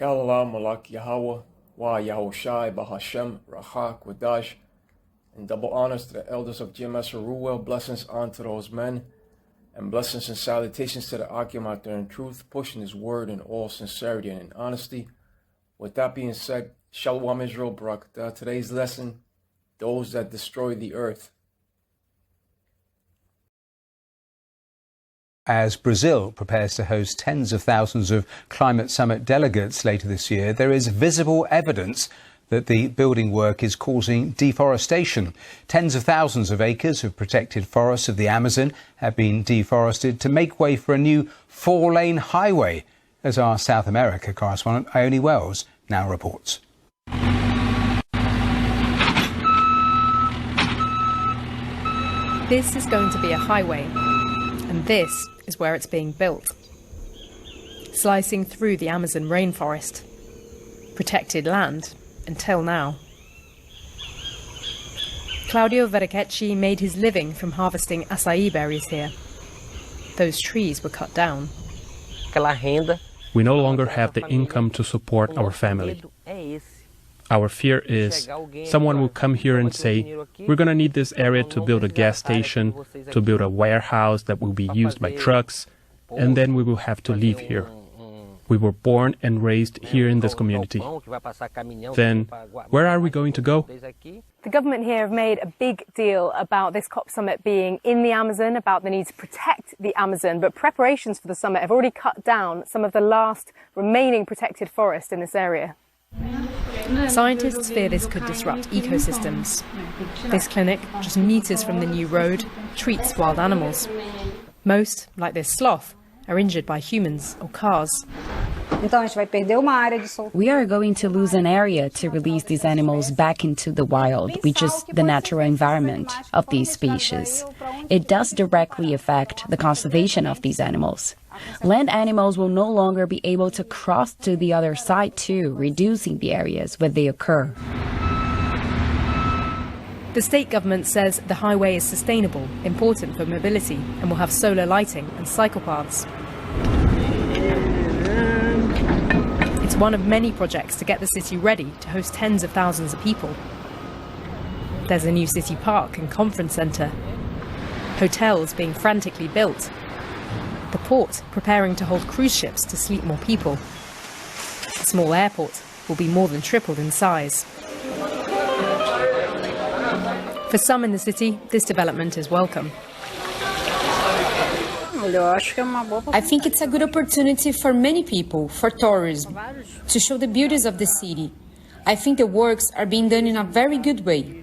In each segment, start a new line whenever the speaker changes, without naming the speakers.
Kalala Malak Yahweh, Wa Yahushai Bahashem, Raha Kwadash, and double honors to the elders of GMS Ruel, blessings unto those men, and blessings and salutations to the Akim out there in truth, pushing his word in all sincerity and in honesty. With that being said, Shalom Israel Barakatah. Today's lesson, those that destroy the earth.
As Brazil prepares to host tens of thousands of climate summit delegates later this year, there is visible evidence that the building work is causing deforestation. Tens of thousands of acres of protected forests of the Amazon have been deforested to make way for a new 4-lane highway, as our South America correspondent Ione Wells now reports.
This is going to be a highway, and this is where it's being built. Slicing through the Amazon rainforest. Protected land, until now. Claudio Verrececci made his living from harvesting acai berries here. Those trees were cut down.
We no longer have the income to support our family. Our fear is someone will come here and say, we're going to need this area to build a gas station, to build a warehouse that will be used by trucks, and then we will have to leave here. We were born and raised here in this community. Then, where are we going to go?
The government here have made a big deal about this COP summit being in the Amazon, about the need to protect the Amazon, but preparations for the summit have already cut down some of the last remaining protected forest in this area. Scientists fear this could disrupt ecosystems. This clinic, just meters from the new road, treats wild animals. Most, like this sloth, are injured by humans or cars.
We are going to lose an area to release these animals back into the wild, which is the natural environment of these species. It does directly affect the conservation of these animals. Land animals will no longer be able to cross to the other side too, reducing the areas where they occur.
The state government says the highway is sustainable, important for mobility, and will have solar lighting and cycle paths. It's one of many projects to get the city ready to host tens of thousands of people. There's a new city park and conference centre. Hotels being frantically built. The port preparing to hold cruise ships to sleep more people. The small airport will be more than tripled in size. For some in the city, this development is welcome.
I think it's a good opportunity for many people, for tourism, to show the beauties of the city. I think the works are being done in a very good way.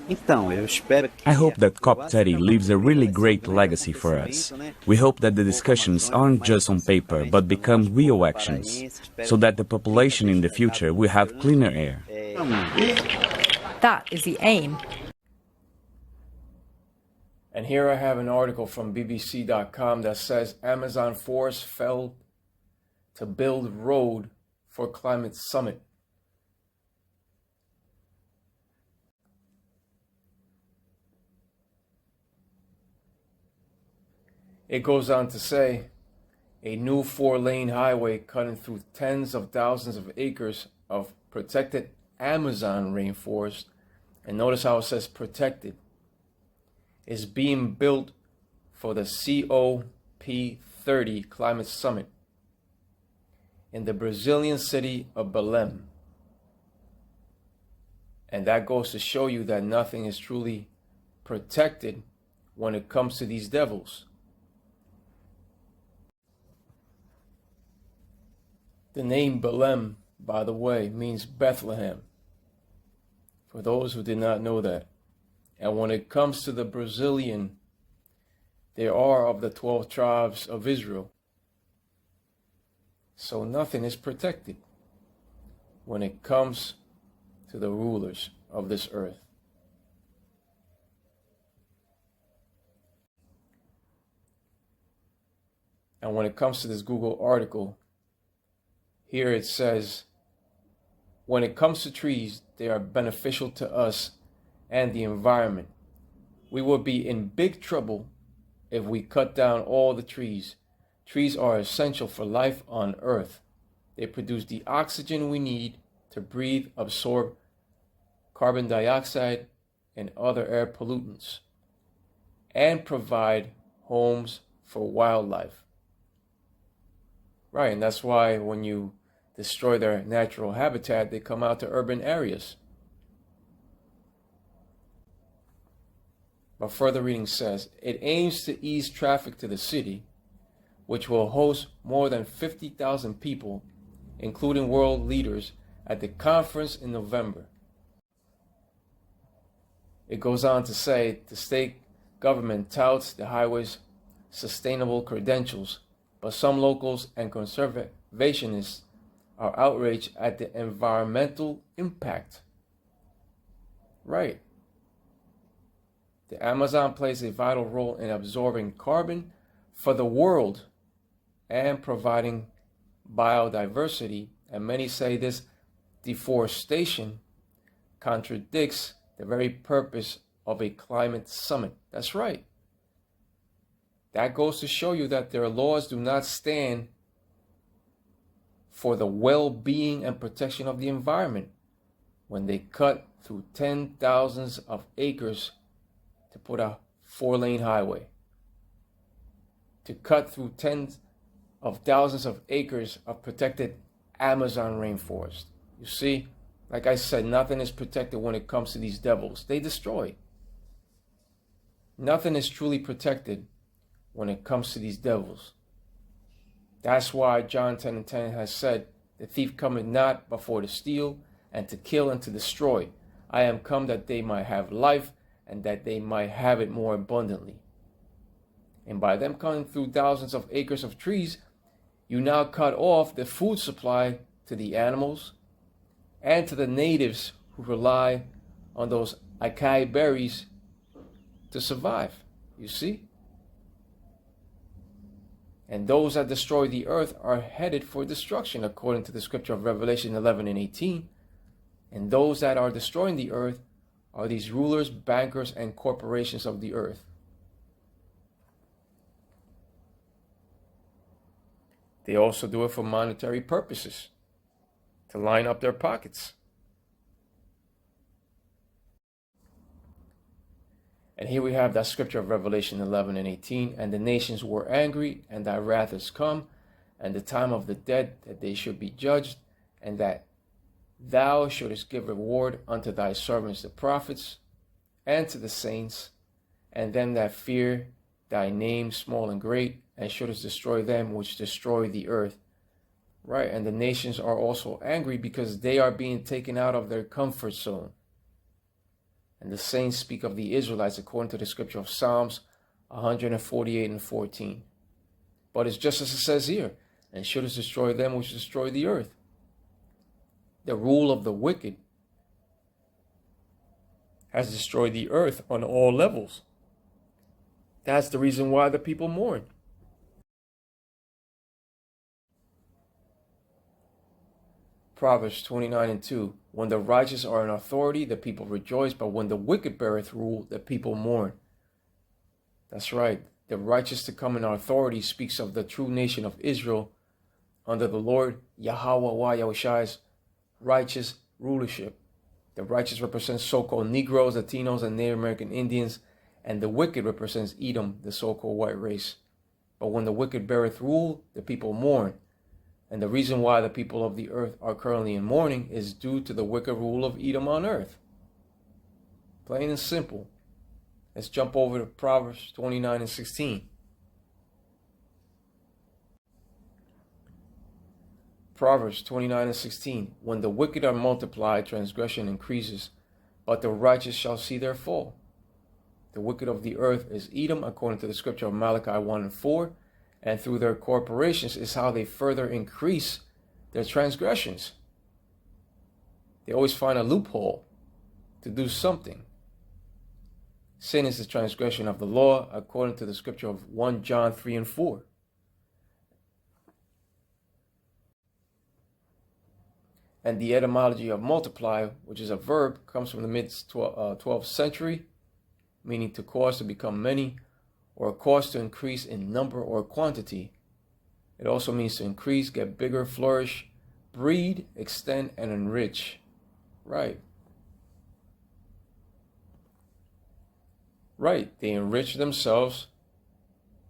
I hope that COP30 leaves a really great legacy for us. We hope that the discussions aren't just on paper, but become real actions, so that the population in the future will have cleaner air.
That is the aim.
And here I have an article from BBC.com that says Amazon forest fell to build road for climate summit. It goes on to say, a new 4-lane highway cutting through tens of thousands of acres of protected Amazon rainforest, and notice how it says protected, is being built for the COP30 Climate Summit in the Brazilian city of Belém. And that goes to show you that nothing is truly protected when it comes to these devils. The name Belém, by the way, means Bethlehem, for those who did not know that. And when it comes to the Brazilian, they are of the 12 tribes of Israel. So nothing is protected when it comes to the rulers of this earth. And when it comes to this Google article, here it says, when it comes to trees, they are beneficial to us and the environment. We will be in big trouble if we cut down all the trees. Trees are essential for life on Earth. They produce the oxygen we need to breathe, absorb carbon dioxide and other air pollutants, and provide homes for wildlife. Right, and that's why when you destroy their natural habitat, they come out to urban areas. But further reading says, it aims to ease traffic to the city, which will host more than 50,000 people, including world leaders, at the conference in November. It goes on to say the state government touts the highway's sustainable credentials, but some locals and conservationists are outraged at the environmental impact. Right. The Amazon plays a vital role in absorbing carbon for the world and providing biodiversity, and many say this deforestation contradicts the very purpose of a climate summit. That's right. That goes to show you that their laws do not stand for the well-being and protection of the environment when they cut through 10,000s of acres to put a 4-lane highway, to cut through tens of thousands of acres of protected Amazon rainforest. You see, like I said, nothing is protected when it comes to these devils. They destroy. Nothing is truly protected when it comes to these devils. That's why John 10:10 has said, the thief cometh not but for to steal and to kill and to destroy. I am come that they might have life and that they might have it more abundantly. And by them cutting through thousands of acres of trees, you now cut off the food supply to the animals and to the natives who rely on those acai berries to survive. You see? And those that destroy the earth are headed for destruction, according to the scripture of Revelation 11 and 18. And those that are destroying the earth are these rulers, bankers, and corporations of the earth. They also do it for monetary purposes, to line up their pockets. And here we have that scripture of Revelation 11 and 18. And the nations were angry, and thy wrath is come, and the time of the dead, that they should be judged, and that thou shouldest give reward unto thy servants the prophets, and to the saints, and them that fear thy name, small and great, and shouldest destroy them which destroy the earth. Right, and the nations are also angry because they are being taken out of their comfort zone. And the saints speak of the Israelites according to the scripture of Psalms 148 and 14. But it's just as it says here, and shouldest destroy them which destroy the earth. The rule of the wicked has destroyed the earth on all levels. That's the reason why the people mourn. Proverbs 29 and 2. When the righteous are in authority, the people rejoice, but when the wicked beareth rule, the people mourn. That's right. The righteous to come in authority speaks of the true nation of Israel under the Lord Yahweh Yahushai's righteous rulership. The righteous represents so-called Negroes, Latinos, and Native American Indians, and the wicked represents Edom, the so-called white race. But when the wicked beareth rule, the people mourn. And the reason why the people of the earth are currently in mourning is due to the wicked rule of Edom on earth. Plain and simple. Let's jump over to Proverbs 29 and 16. Proverbs 29 and 16. When the wicked are multiplied, transgression increases, but the righteous shall see their fall. The wicked of the earth is Edom, according to the scripture of Malachi 1 and 4. And through their corporations is how they further increase their transgressions. They always find a loophole to do something. Sin is the transgression of the law, according to the scripture of 1 John 3 and 4. And the etymology of multiply, which is a verb, comes from the mid-12th century, meaning to cause to become many, or cause to increase in number or quantity. It also means to increase, get bigger, flourish, breed, extend, and enrich. Right. Right. They enrich themselves.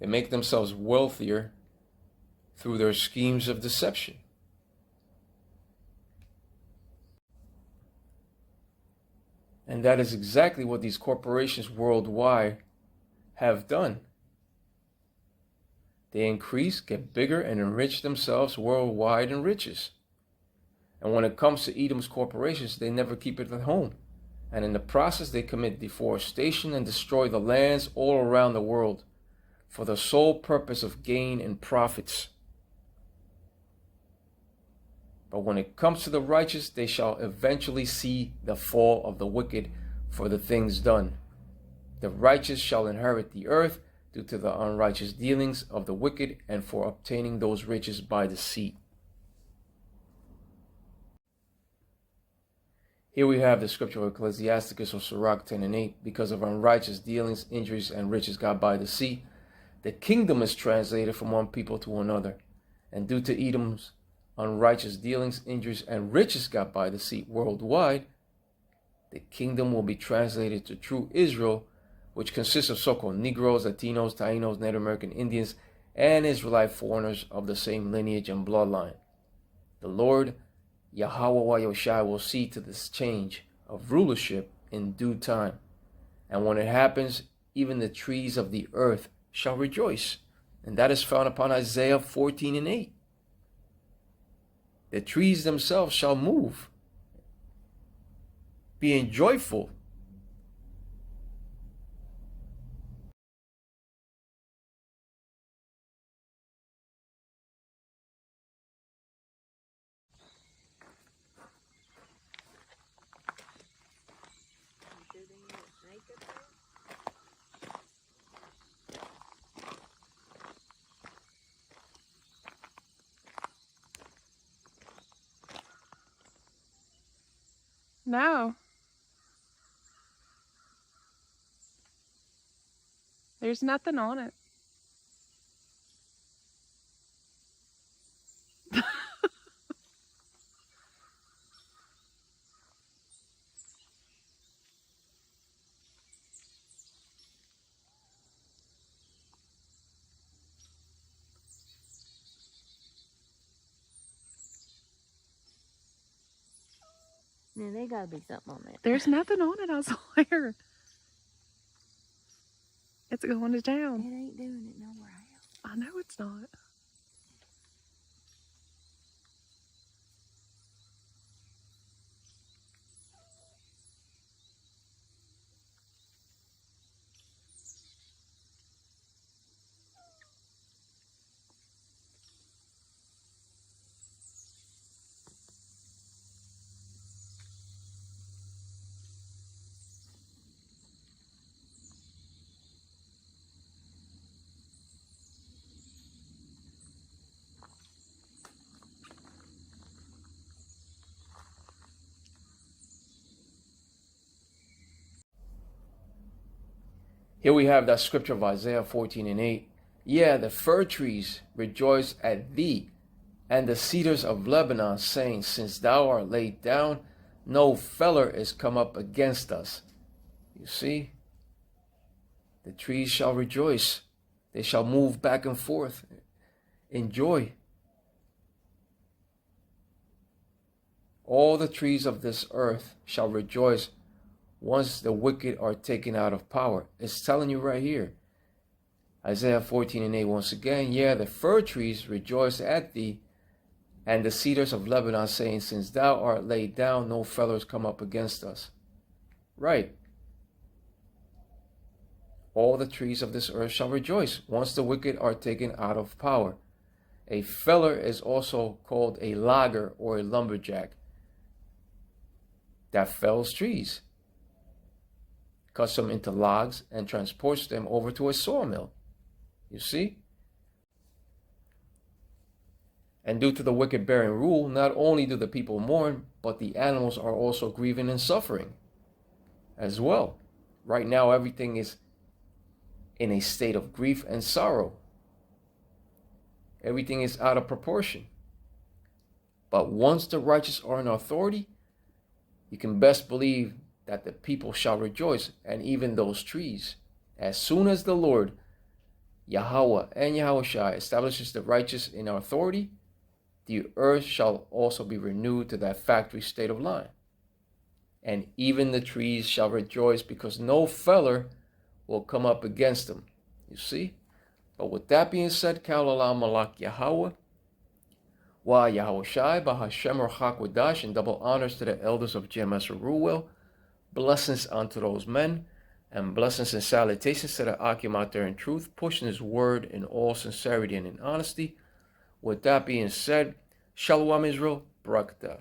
They make themselves wealthier through their schemes of deception. And that is exactly what these corporations worldwide have done. They increase, get bigger, and enrich themselves worldwide in riches. And when it comes to Edom's corporations, they never keep it at home. And in the process, they commit deforestation and destroy the lands all around the world for the sole purpose of gain and profits. But when it comes to the righteous, they shall eventually see the fall of the wicked for the things done. The righteous shall inherit the earth due to the unrighteous dealings of the wicked and for obtaining those riches by deceit. Here we have the scripture of Ecclesiasticus or Sirach 10 and 8. Because of unrighteous dealings, injuries, and riches got by deceit, the kingdom is translated from one people to another. And due to Edom's unrighteous dealings, injuries, and riches got by deceit worldwide, the kingdom will be translated to true Israel, which consists of so-called Negroes, Latinos, Tainos, Native American Indians, and Israelite foreigners of the same lineage and bloodline. The Lord Yahweh Yahushua will see to this change of rulership in due time. And when it happens, even the trees of the earth shall rejoice. And that is found upon Isaiah 14 and 8. The trees themselves shall move, being joyful.
No. There's nothing on it.
Man, there gotta be something on it.
There's nothing on it, I swear. It's going to
It
town.
ain't doing it nowhere else.
I know it's not.
Here we have that scripture of Isaiah 14 and 8. Yeah, the fir trees rejoice at thee, and the cedars of Lebanon, saying, since thou art laid down, no feller is come up against us. You see, the trees shall rejoice. They shall move back and forth in joy. All the trees of this earth shall rejoice once the wicked are taken out of power. It's telling you right here. Isaiah 14 and 8 once again. Yeah, the fir trees rejoice at thee, and the cedars of Lebanon, saying, since thou art laid down, no fellows come up against us. Right. All the trees of this earth shall rejoice once the wicked are taken out of power. A feller is also called a logger or a lumberjack that fells trees, cuts them into logs, and transports them over to a sawmill. You see? And due to the wicked bearing rule, not only do the people mourn, but the animals are also grieving and suffering as well. Right now, everything is in a state of grief and sorrow. Everything is out of proportion. But once the righteous are in authority, you can best believe that the people shall rejoice, and even those trees. As soon as the Lord, Yahweh and Yahushua establishes the righteous in authority, the earth shall also be renewed to that factory state of line. And even the trees shall rejoice, because no feller will come up against them. You see? But with that being said, Kaulallah Malak Yahweh, Wa Yahushai, Bahashem Rachak Wadash, and double honors to the elders of GMS Ruwell, blessings unto those men, and blessings and salutations to the Akim out there in truth, pushing his word in all sincerity and in honesty. With that being said, Shalom Israel, Barakatah.